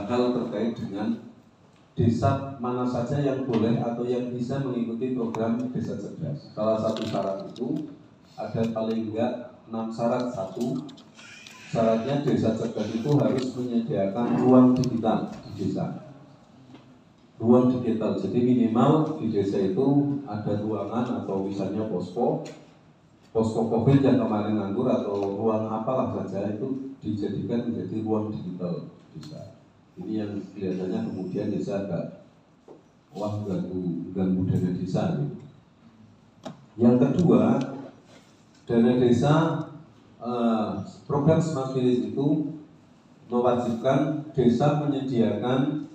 hal terkait dengan desa mana saja yang boleh atau yang bisa mengikuti program desa cerdas. Salah satu syarat itu ada paling enggak 6 syarat. Syaratnya desa cerdas itu harus menyediakan ruang digital di desa. Ruang digital, jadi minimal di desa itu ada ruangan atau misalnya posko COVID yang kemarin nganggur atau ruang apalah saja itu dijadikan menjadi ruang digital desa. Ini yang kelihatannya kemudian desa agak ganggu dana desa. Yang kedua, dana desa program Smart Village itu mewajibkan desa menyediakan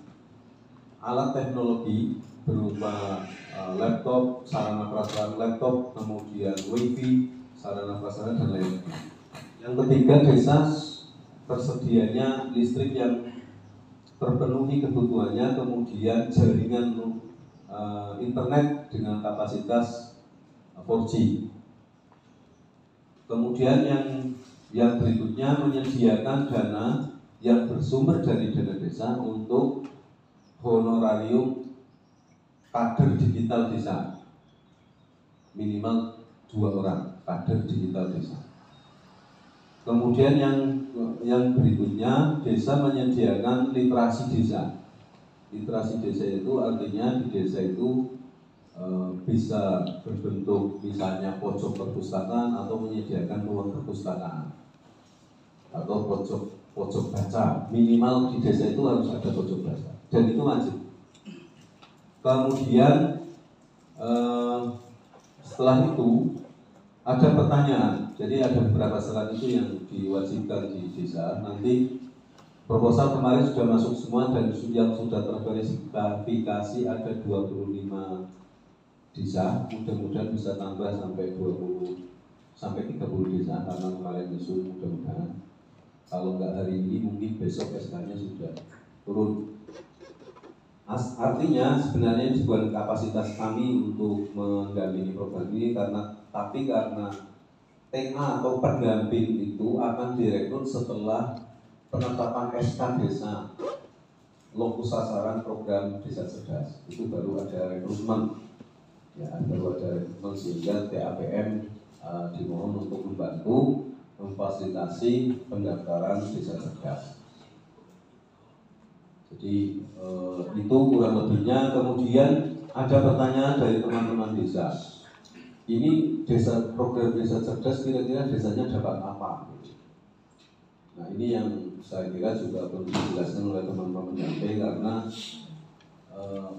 alat teknologi berupa laptop, sarana prasarana laptop, kemudian wifi, sarana prasarana dan lain-lain. Yang ketiga, desa tersedianya listrik yang terpenuhi kebutuhannya, kemudian jaringan internet dengan kapasitas 4G. Kemudian yang berikutnya menyediakan dana yang bersumber dari dana desa untuk honorarium kader digital desa, minimal 2 orang kader digital desa. Kemudian yang berikutnya, desa menyediakan literasi desa. Literasi desa itu artinya di desa itu bisa berbentuk misalnya pojok perpustakaan atau menyediakan ruang perpustakaan atau pojok baca. Minimal di desa itu harus ada pojok baca dan itu wajib. Kemudian setelah itu ada pertanyaan. Jadi ada beberapa syarat itu yang diwajibkan di desa. Nanti proposal kemarin sudah masuk semua dan yang sudah terverifikasi ada 25 desa. Mudah-mudahan bisa tambah sampai 20 sampai 30 desa karena kemarin isu mudah-mudahan. Kalau nggak hari ini mungkin besok SK-nya sudah turun. Artinya sebenarnya ini bukan kapasitas kami untuk mendampingi program ini karena TA atau pendamping itu akan direkrut setelah penetapan SK desa lokus sasaran program desa cerdas. Itu baru ada rekrutmen, ya baru ada rekrutmen sehingga TAPM dimohon untuk membantu memfasilitasi pendaftaran desa cerdas. Jadi itu kurang lebihnya. Kemudian ada pertanyaan dari teman-teman desa. Ini program desa cerdas kira-kira desanya dapat apa? Nah ini yang saya kira juga perlu dijelaskan oleh teman-teman MP karena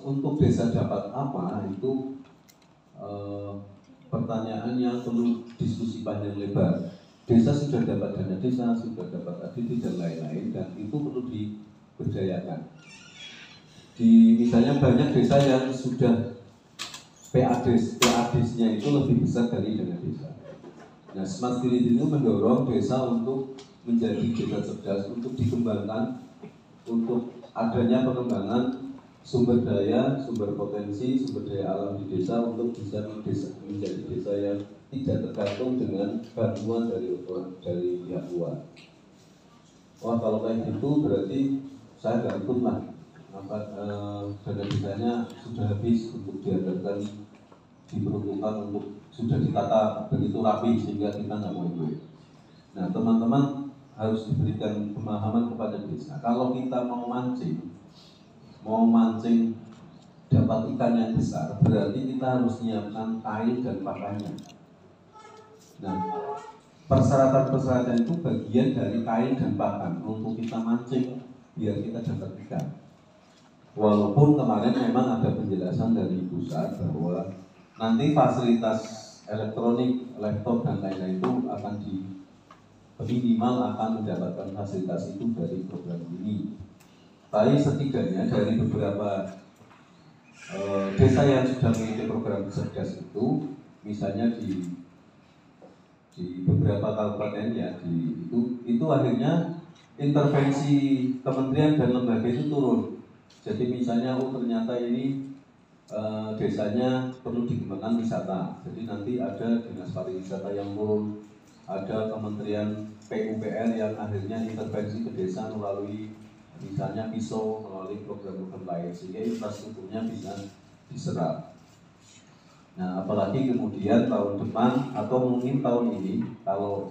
untuk desa dapat apa itu pertanyaan yang perlu diskusi panjang lebar. Desa sudah dapat dana desa, sudah dapat ADD dan lain-lain, dan itu perlu diberdayakan. Misalnya banyak desa yang sudah PADS-nya itu lebih besar dari dana desa. Nah, Smart Village itu mendorong desa untuk menjadi desa cerdas, untuk dikembangkan, untuk adanya pengembangan sumber daya, sumber potensi, sumber daya alam di desa untuk bisa menjadi desa yang tidak tergantung dengan bantuan dari pihak luar. Wah, kalau kayak gitu berarti saya nggak ikut lah. Dana desanya sudah habis untuk dianggarkan, diperuntukkan untuk sudah ditata begitu rapi sehingga kita nggak mau ikut. Nah, teman-teman harus diberikan pemahaman kepada desa. Kalau kita mau mancing dapat ikan yang besar, berarti kita harus menyiapkan kail dan pakannya. Nah, persyaratan-persyaratan itu bagian dari kail dan pakan untuk kita mancing biar kita dapat ikan. Walaupun kemarin memang ada penjelasan dari pusat bahwa nanti fasilitas elektronik, laptop dan lain-lain itu akan minimal akan mendapatkan fasilitas itu dari program ini. Tapi setidaknya dari beberapa desa yang sudah memiliki program cerdas itu, misalnya di beberapa kabupaten ya itu akhirnya intervensi kementerian dan lembaga itu turun. Jadi misalnya ternyata ini desanya perlu dikembangkan wisata. Jadi nanti ada dinas pariwisata yang turun, ada kementerian PUPR yang akhirnya intervensi ke desa melalui misalnya pisau melalui program-program lain sehingga infrastrukturnya bisa diserap. Nah, apalagi kemudian tahun depan atau mungkin tahun ini kalau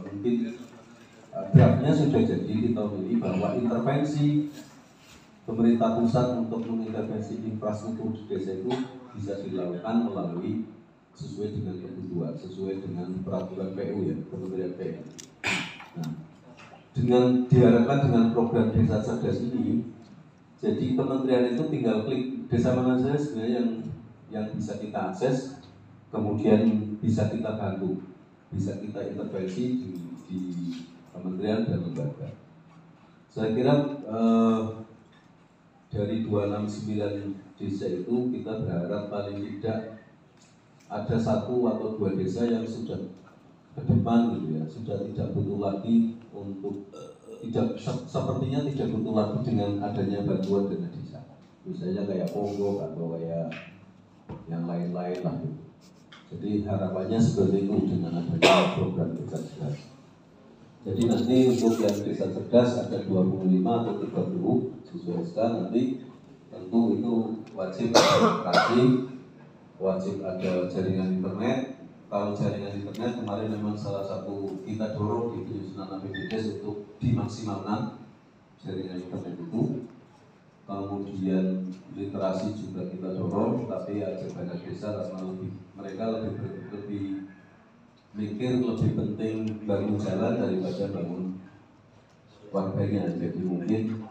mungkin draftnya sudah jadi di tahun ini bahwa intervensi pemerintah pusat untuk mengintervensi infrastruktur di desa itu bisa dilakukan melalui sesuai dengan kebutuhan, sesuai dengan peraturan PU ya, Kementerian PU. Nah, dengan diharapkan dengan program Desa Cerdas ini, jadi kementerian itu tinggal klik desa mana saja sebenarnya yang bisa kita akses, kemudian bisa kita bantu, bisa kita intervensi di kementerian dan lembaga. Saya kira dari 269 desa itu kita berharap paling tidak ada 1 atau 2 desa yang sudah ke depan gitu ya, sudah tidak butuh lagi untuk sepertinya tidak butuh lagi dengan adanya bantuan dana desa. Misalnya kayak Ponggok atau kayak yang lain-lain lah gitu. Jadi harapannya seperti itu dengan adanya program Desa Cerdas. Jadi nanti untuk yang Desa Cerdas ada 25 atau 30 sesuai SK, nanti tentu itu wajib ada operasi, wajib ada jaringan internet. Kalau jaringan internet kemarin memang salah satu kita dorong di penyusunan APBDes untuk dimaksimalkan jaringan internet itu. Kemudian literasi juga kita dorong, tapi ada banyak desa karena mereka lebih mikir lebih penting bangun jalan daripada bangun warganya. Jadi mungkin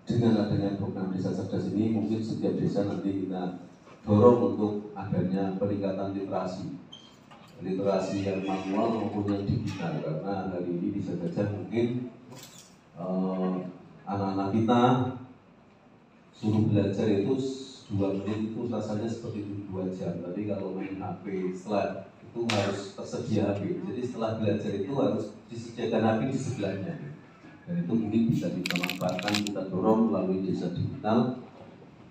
dengan adanya program Desa Cerdas ini mungkin setiap desa nanti kita dorong untuk adanya peningkatan literasi yang manual maupun yang digital, karena hari ini bisa saja mungkin anak-anak kita suruh belajar itu 2 menit itu rasanya seperti 2 jam, tapi kalau main HP setelah itu harus tersedia HP, jadi setelah belajar itu harus disediakan HP di sebelahnya, dan itu mungkin bisa kita manfaatkan, kita dorong melalui desa digital,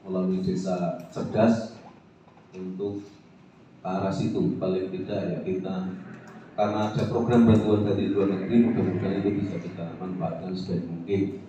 melalui Desa Cerdas untuk ke arah situ. Paling tidak ya kita, karena ada program bantuan dari luar negeri, mudah-mudahan itu bisa kita manfaatkan sebaik mungkin.